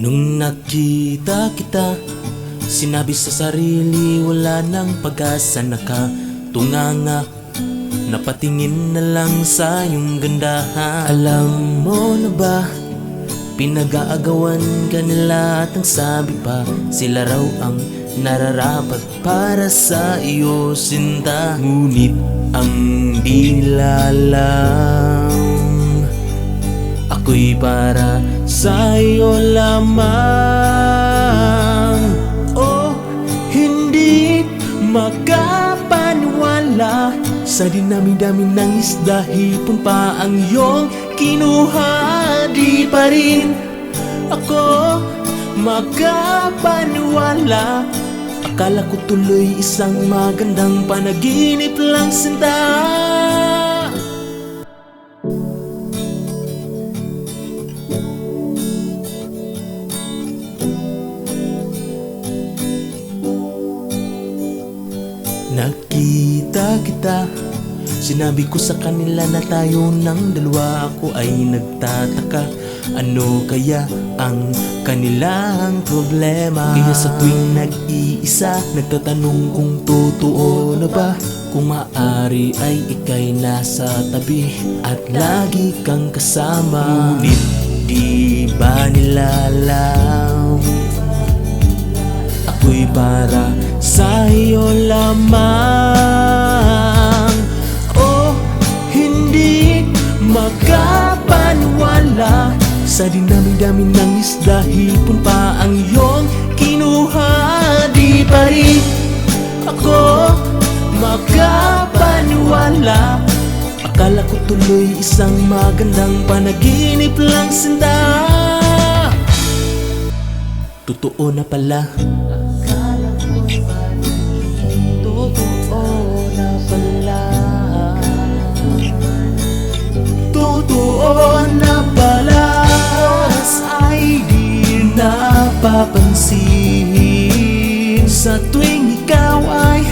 Nung nakita kita, sinabi sa sarili wala nang pag-asa. Nakatunganga, napatingin na lang sa iyong gandahan. Alam mo na ba, pinag-aagawan ka nila at ang sabi pa, sila raw ang nararapat para sa iyo, sinta. Ngunit ang di nila alam, ako'y para sa iyo lamang. Oh, hindi makapaniwala, sa dinami-dami ng isda, hipon pa ang iyong kinuha. Di pa rin ako makapaniwala, akala ko tuloy isang magandang panaginip lang, sinta. Nakita kita, sinabi ko sa kanila na tayo ng dalawa. Ako ay nagtataka, ano kaya ang kanilang problema? Kaya sa tuwing nag-iisa, nagtatanong kung totoo na ba, kung maaari ay ika'y nasa tabi at lagi kang kasama. Ngunit di ba nila alam, ako'y para sa iyo lamang. Oh, hindi makapaniwala, sa dinami-dami ng isda, hipon pa ang iyong kinuha. Di pa rin ako makapaniwala, akala ko tuloy isang magandang panaginip lang, sinta. Totoo na pala, totoo na pala, totoo na pala. Oras ay di napapansin, sa tuwing ikaw ay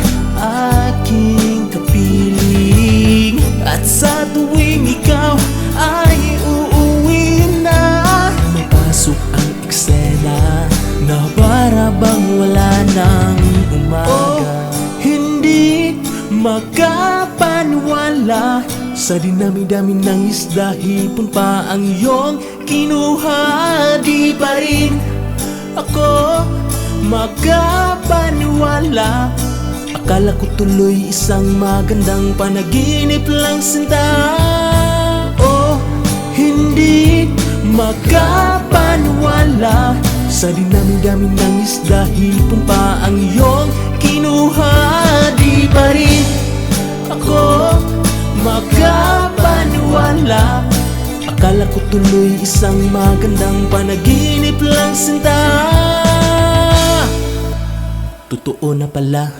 aking kapiling, at sa tuwing ikaw ay uuwi na, mapasok ang eksena na para bang wala nang umaga. Oh, hindi makapaniwala, sa dinami-dami ng isda, hipon pa ang iyong kinuha. Di pa rin ako makapaniwala, akala ko tuloy isang magandang panaginip lang, sinta. Oh, hindi makapaniwala, sa dinami-dami ng isda, hipon pa ang iyong kinuha. Di pa rin ako makapaniwala, akala ko tuloy isang magandang panaginip lang, sinta. Totoo na pala,